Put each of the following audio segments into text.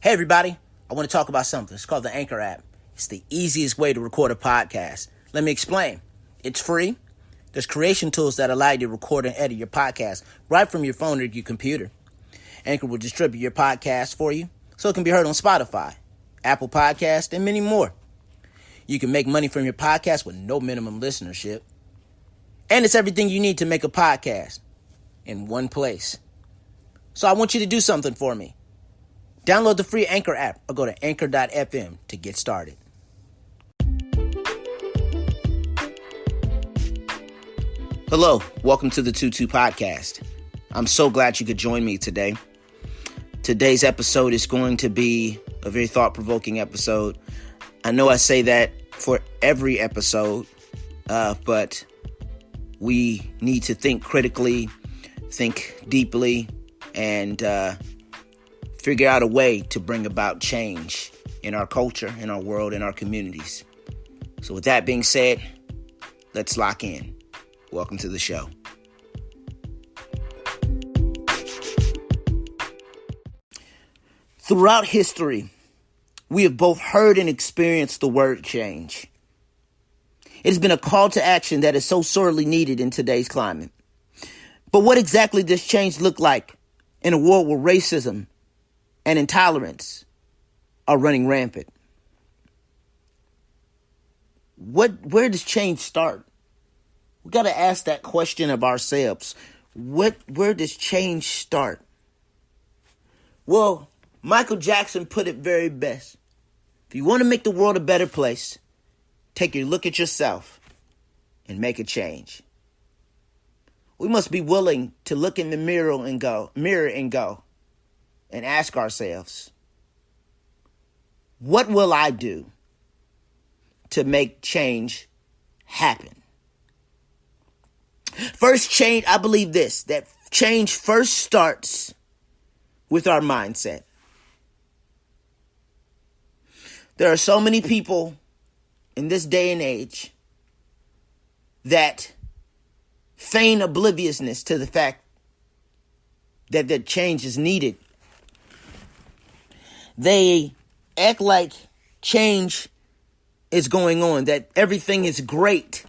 Hey everybody, I want to talk about something. It's called the Anchor app. It's the easiest way to record a podcast. Let me explain. It's free. There's creation tools that allow you to record and edit your podcast right from your phone or your computer. Anchor will distribute your podcast for you so it can be heard on Spotify, Apple Podcasts, and many more. You can make money from your podcast with no minimum listenership. And it's everything you need to make a podcast in one place. So I want you to do something for me. Download the free Anchor app or go to anchor.fm to get started. Hello, welcome to the 22 Podcast. I'm so glad you could join me today. Today's episode is going to be a very thought-provoking episode. I know I say that for every episode, but we need to think critically, think deeply, and figure out a way to bring about change in our culture, in our world, in our communities. So with that being said, let's lock in. Welcome to the show. Throughout history, we have both heard and experienced the word change. It has been a call to action that is so sorely needed in today's climate. But what exactly does change look like in a world where racism and intolerance are running rampant? Where does change start? We got to ask that question of ourselves. Where does change start? Well, Michael Jackson put it very best. If you want to make the world a better place, take a look at yourself and make a change. We must be willing to look in the mirror and go, and ask ourselves, what will I do to make change happen? First change, I believe this, that change first starts with our mindset. There are so many people in this day and age that feign obliviousness to the fact that the change is needed. They act like change is going on, that everything is great,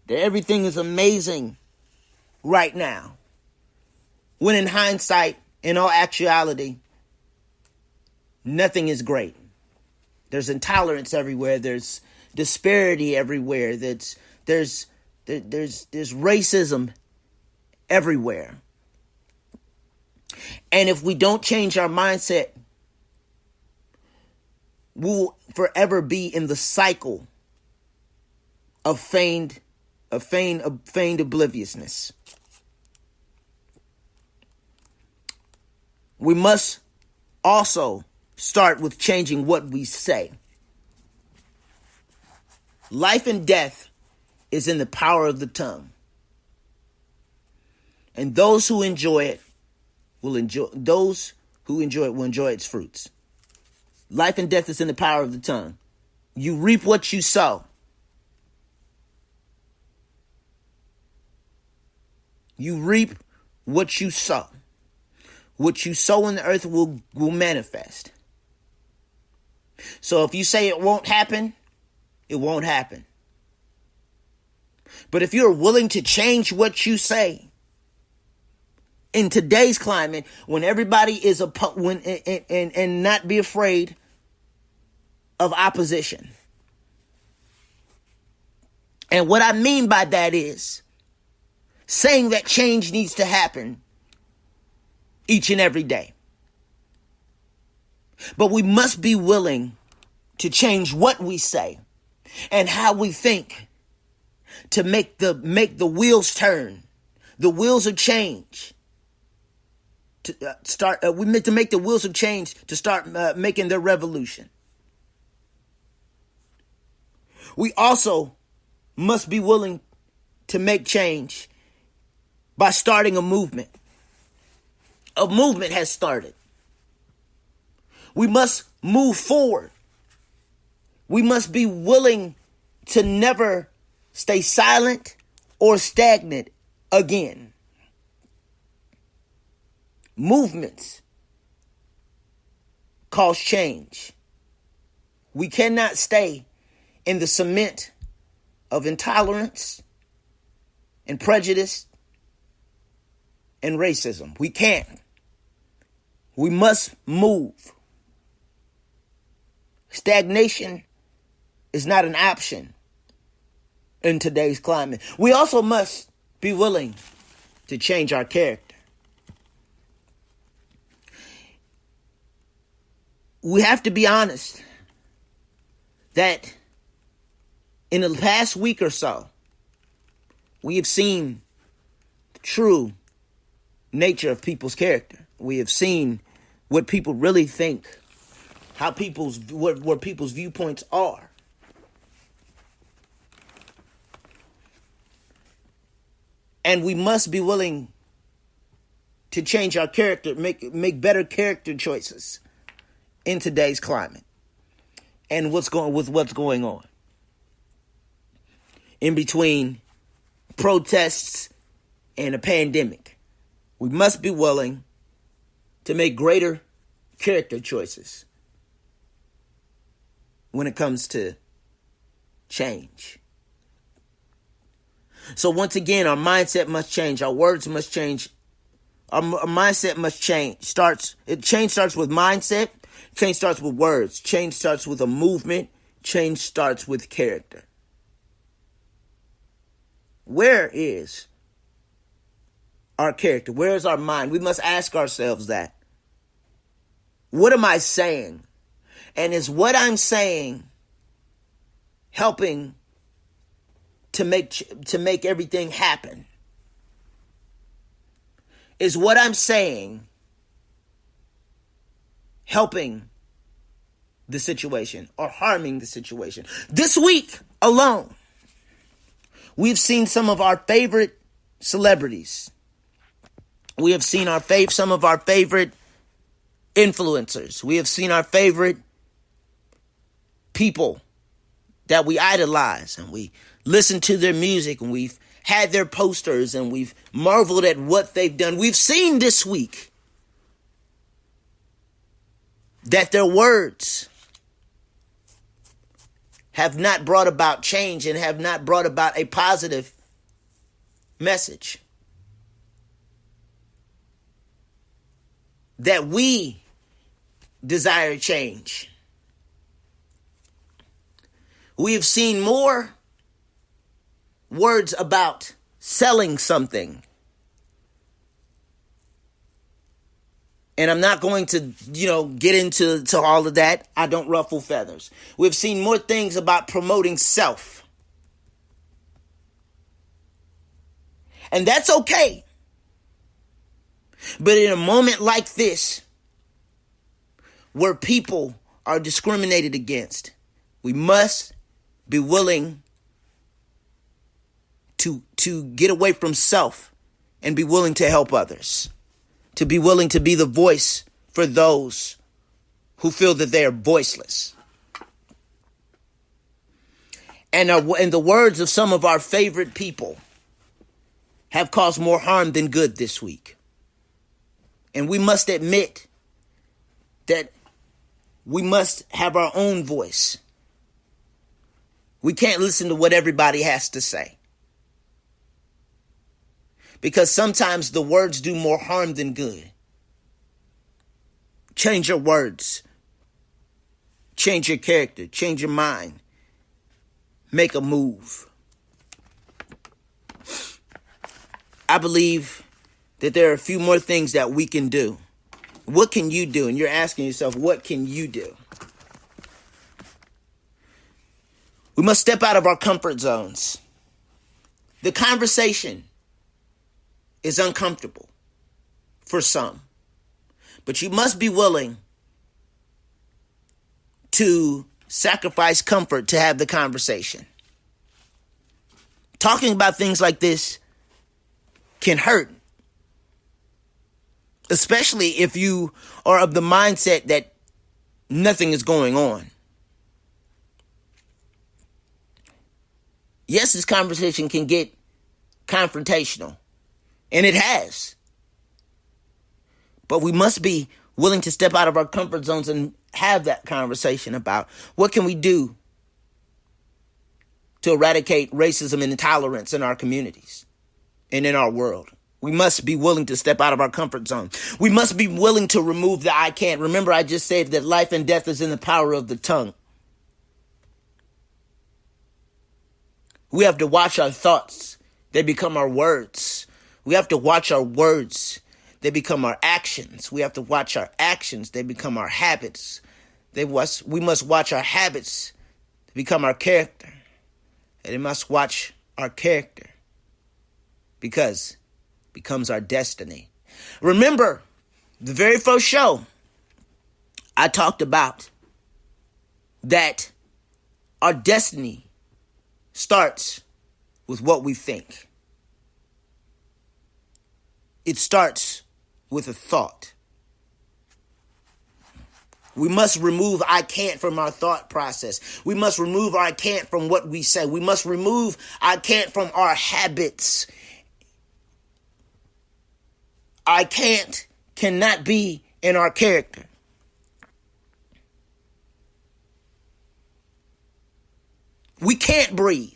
that everything is amazing right now. When in hindsight, in all actuality, nothing is great. There's intolerance everywhere. There's disparity everywhere. There's racism everywhere. And if we don't change our mindset, we'll forever be in the cycle of feigned obliviousness. We must also start with changing what we say. Life and death is in the power of the tongue. And those who enjoy it will enjoy its fruits. Life and death is in the power of the tongue. You reap what you sow. You reap what you sow. What you sow in the earth will manifest. So if you say it won't happen, it won't happen. But if you're willing to change what you say, in today's climate, when everybody is and not be afraid of opposition. And what I mean by that is saying that change needs to happen each and every day. But we must be willing to change what we say and how we think to make the wheels turn, the wheels of change. To make the wheels of change to start making their revolution. We also must be willing to make change by starting a movement. A movement has started. We must move forward. We must be willing to never stay silent or stagnant again. Movements cause change. We cannot stay in the cement of intolerance and prejudice and racism. We can't. We must move. Stagnation is not an option in today's climate. We also must be willing to change our character. We have to be honest that in the past week or so, we have seen the true nature of people's character. We have seen what people really think, how what people's viewpoints are. And we must be willing to change our character, make better character choices in today's climate and what's going on in between protests and a pandemic. We must be willing to make greater character choices when it comes to change. So once again, our mindset must change. Our words must change. Our mindset must change. Change starts with mindset. Change starts with words. Change starts with a movement. Change starts with character. Where is our character? Where is our mind? We must ask ourselves that. What am I saying? And is what I'm saying helping to make everything happen? Is what I'm saying helping the situation or harming the situation? This week alone, we've seen some of our favorite celebrities. We have seen some of our favorite influencers. We have seen our favorite people that we idolize, and we listen to their music, and we've had their posters, and we've marveled at what they've done. We've seen this week that their words have not brought about change and have not brought about a positive message. That we desire change. We have seen more words about selling something. And I'm not going to, get into all of that. I don't ruffle feathers. We've seen more things about promoting self. And that's okay. But in a moment like this, where people are discriminated against, we must be willing to get away from self and be willing to help others. To be willing to be the voice for those who feel that they are voiceless. And the words of some of our favorite people have caused more harm than good this week. And we must admit that we must have our own voice. We can't listen to what everybody has to say. Because sometimes the words do more harm than good. Change your words. Change your character. Change your mind. Make a move. I believe that there are a few more things that we can do. What can you do? And you're asking yourself, what can you do? We must step out of our comfort zones. The conversation is uncomfortable for some, but you must be willing to sacrifice comfort to have the conversation. Talking about things like this can hurt, especially if you are of the mindset that nothing is going on. Yes, this conversation can get confrontational, and it has. But we must be willing to step out of our comfort zones and have that conversation about what can we do to eradicate racism and intolerance in our communities and in our world. We must be willing to step out of our comfort zone. We must be willing to remove the I can't. Remember, I just said that life and death is in the power of the tongue. We have to watch our thoughts. They become our words. We have to watch our words. They become our actions. We have to watch our actions. They become our habits. We must watch our habits to become our character. And they must watch our character because it becomes our destiny. Remember, the very first show, I talked about that our destiny starts with what we think. It starts with a thought. We must remove I can't from our thought process. We must remove I can't from what we say. We must remove I can't from our habits. I cannot be in our character. We can't breathe.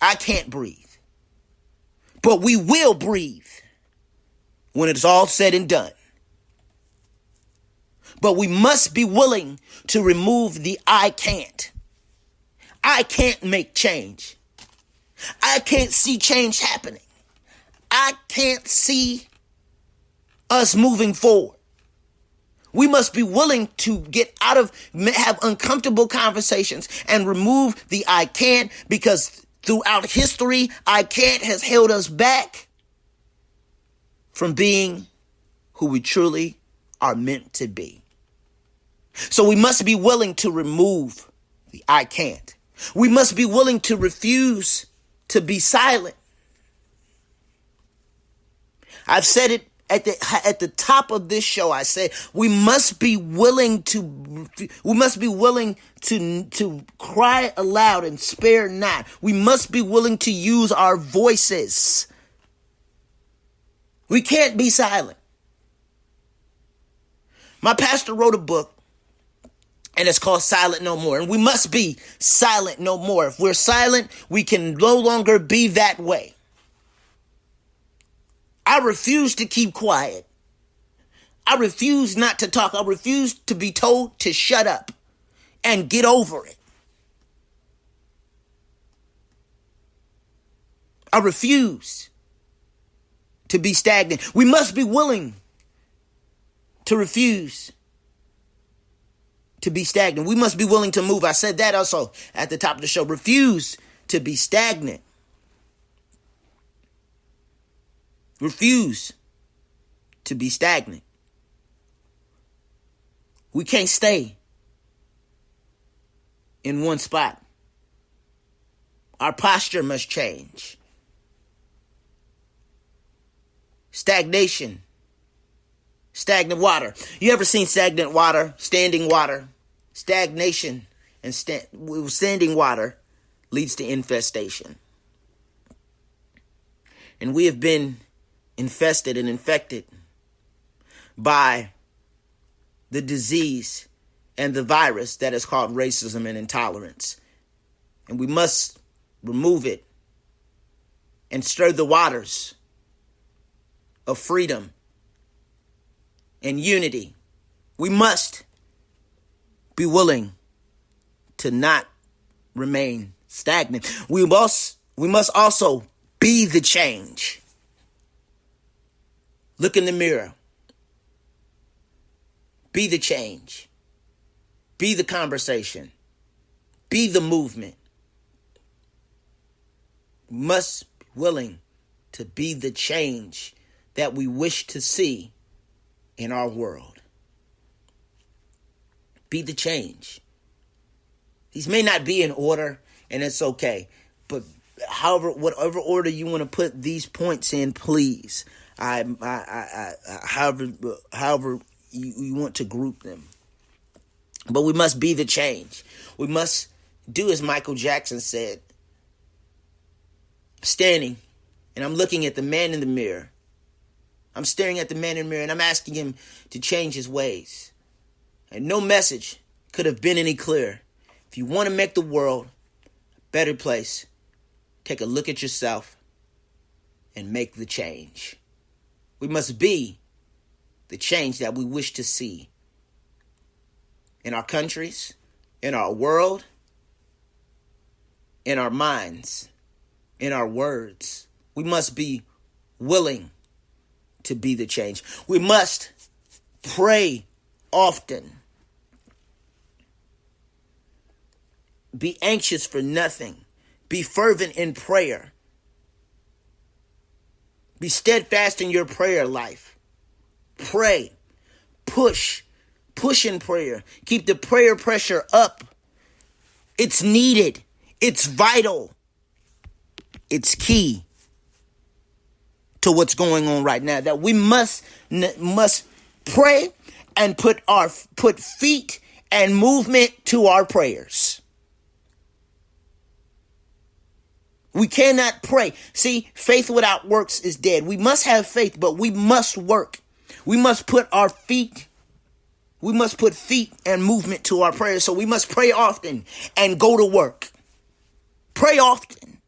I can't breathe. But we will breathe when it's all said and done. But we must be willing to remove the I can't. I can't make change. I can't see change happening. I can't see us moving forward. We must be willing to have uncomfortable conversations and remove the I can't, because throughout history, I can't has held us back from being who we truly are meant to be. So we must be willing to remove the I can't. We must be willing to refuse to be silent. I've said it at the top of this show. I said we must be willing to cry aloud and spare not. We must be willing to use our voices. We can't be silent. My pastor wrote a book, and it's called Silent No More. And we must be silent no more. If we're silent, we can no longer be that way. I refuse to keep quiet. I refuse not to talk. I refuse to be told to shut up and get over it. I refuse to be stagnant. We must be willing to refuse to be stagnant. We must be willing to move. I said that also at the top of the show. Refuse to be stagnant. Refuse to be stagnant. We can't stay in one spot. Our posture must change. Stagnation. Stagnant water. You ever seen stagnant water? Standing water. Stagnation and standing water leads to infestation. And we have been infested and infected by the disease and the virus that is called racism and intolerance. And we must remove it and stir the waters of freedom and unity. We must be willing to not remain stagnant. We must also be the change. Look in the mirror. Be the change. Be the conversation. Be the movement. We must be willing to be the change that we wish to see in our world. Be the change. These may not be in order, and it's okay. But whatever order you want to put these points in, please. However you want to group them. But we must be the change. We must do as Michael Jackson said. Standing, and I'm looking at the man in the mirror. I'm staring at the man in the mirror and I'm asking him to change his ways. And no message could have been any clearer. If you want to make the world a better place, take a look at yourself and make the change. We must be the change that we wish to see in our countries, in our world, in our minds, in our words. We must be willing to be the change. We must pray often. Be anxious for nothing. Be fervent in prayer. Be steadfast in your prayer life. Pray. Push. Push in prayer. Keep the prayer pressure up. It's needed. It's vital. It's key to what's going on right now. That we must pray and put feet and movement to our prayers. We cannot pray. See, faith without works is dead. We must have faith, but we must work. We must put feet and movement to our prayers. So we must pray often and go to work. Pray often.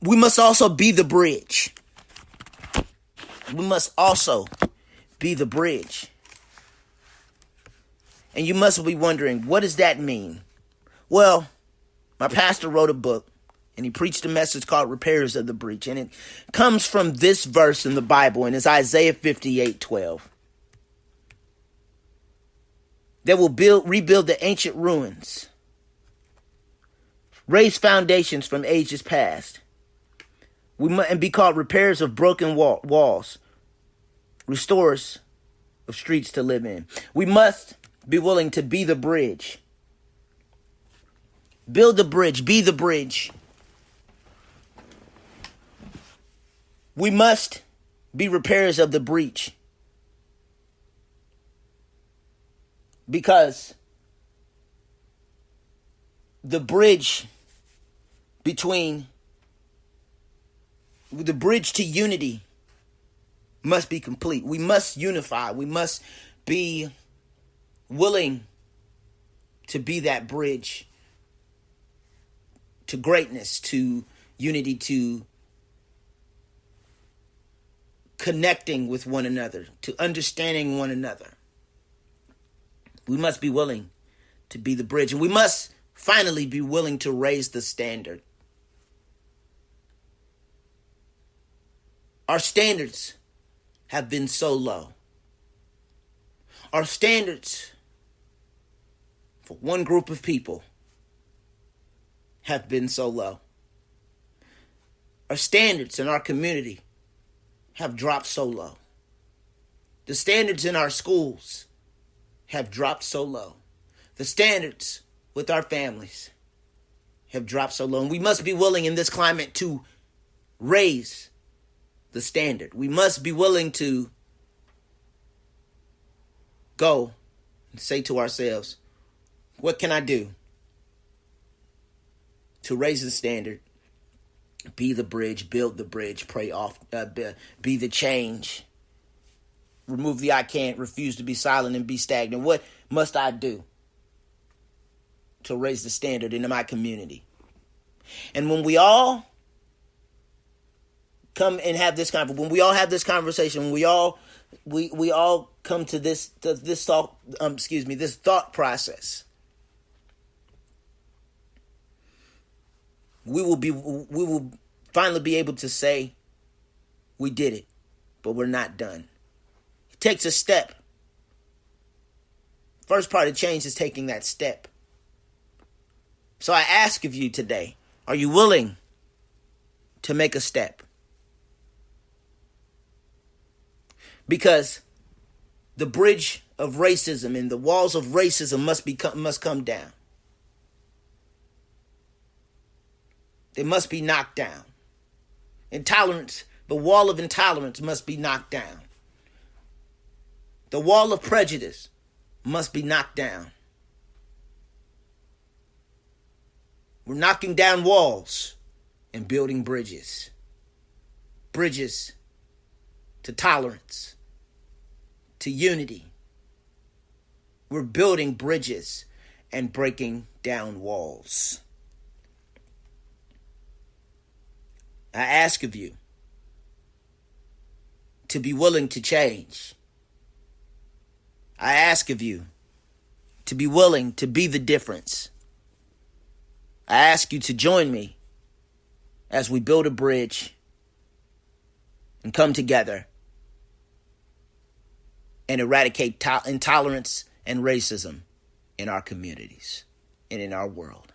We must also be the bridge. We must also be the bridge. And you must be wondering, what does that mean? Well, my pastor wrote a book and he preached a message called Repairers of the Breach. And it comes from this verse in the Bible, and it's Isaiah 58:12. They will rebuild the ancient ruins, raise foundations from ages past. And be called repairers of broken walls, restorers of streets to live in. We must be willing to be the bridge. Build the bridge. Be the bridge. We must be repairers of the breach. Because the bridge to unity must be complete. We must unify. We must be willing to be that bridge to greatness, to unity, to connecting with one another, to understanding one another. We must be willing to be the bridge. And we must finally be willing to raise the standard. Our standards have been so low. Our standards for one group of people have been so low. Our standards in our community have dropped so low. The standards in our schools have dropped so low. The standards with our families have dropped so low. And we must be willing in this climate to raise the standard. We must be willing to go and say to ourselves, what can I do to raise the standard, be the bridge, build the bridge, pray off, be the change, remove the I can't, refuse to be silent and be stagnant. What must I do to raise the standard in my community? And when we all come and have this conversation, when we all have this conversation, when we all come to this thought process, we will finally be able to say we did it, but we're not done. It takes a step. First part of change is taking that step. So I ask of you today, are you willing to make a step? Because the bridge of racism and the walls of racism must come down. They must be knocked down. Intolerance, the wall of intolerance must be knocked down. The wall of prejudice must be knocked down. We're knocking down walls and building bridges. bridges to tolerance, to unity. We're building bridges and breaking down walls. I ask of you to be willing to change. I ask of you to be willing to be the difference. I ask you to join me as we build a bridge and come together and eradicate intolerance and racism in our communities and in our world.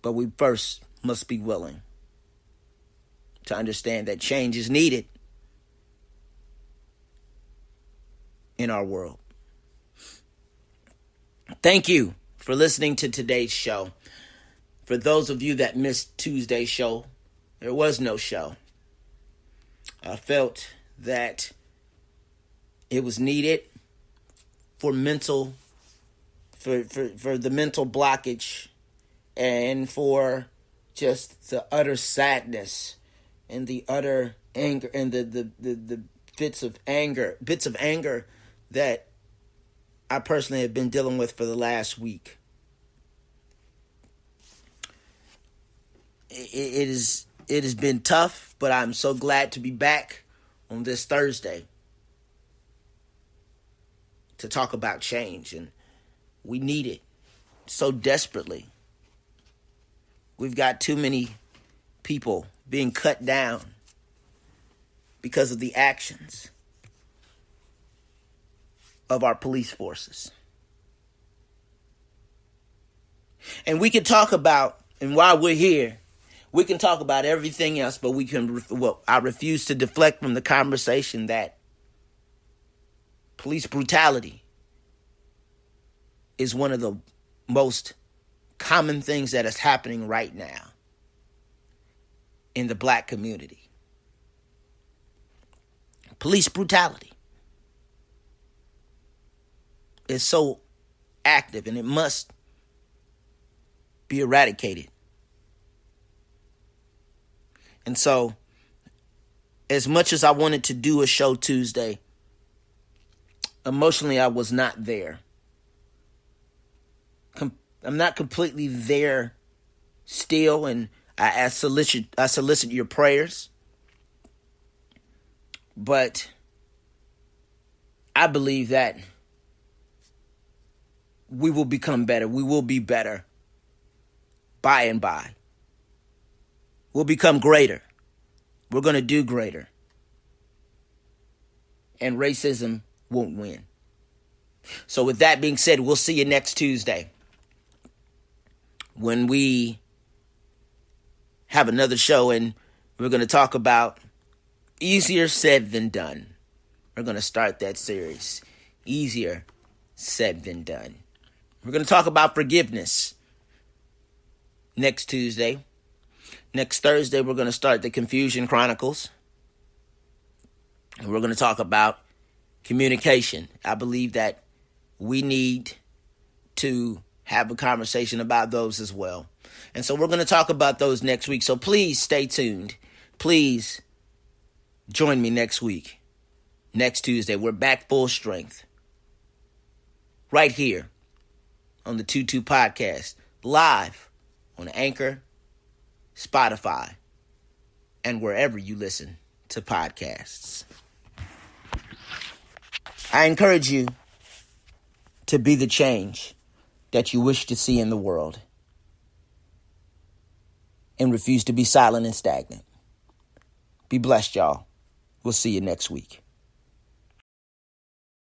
But we first must be willing to understand that change is needed in our world. Thank you for listening to today's show. For those of you that missed Tuesday's show, there was no show. I felt that it was needed for the mental blockage and for just the utter sadness and the utter anger and the bits of anger that I personally have been dealing with for the last week. It has been tough, but I'm so glad to be back on this Thursday to talk about change, and we need it so desperately. We've got too many people being cut down because of the actions of our police forces. And we can talk about, and while we're here, we can talk about everything else, but I refuse to deflect from the conversation that police brutality is one of the most common things that is happening right now in the black community. Police brutality is so active, and it must be eradicated. And so, as much as I wanted to do a show Tuesday, emotionally I was not there. I'm not completely there still, and I solicit your prayers. But I believe that we will become better. We will be better by and by. We'll become greater. We're going to do greater. And racism won't win. So with that being said, we'll see you next Tuesday when we have another show, and we're going to talk about easier said than done. We're going to start that series. Easier said than done. We're going to talk about forgiveness next Tuesday. Next Thursday, we're going to start the Confusion Chronicles. And we're going to talk about communication. I believe that we need to have a conversation about those as well. And so we're going to talk about those next week. So please stay tuned. Please join me next week. Next Tuesday, we're back full strength. Right here on the 22 Podcast. Live on Anchor, Spotify, and wherever you listen to podcasts. I encourage you to be the change that you wish to see in the world, and refuse to be silent and stagnant. Be blessed, y'all. We'll see you next week.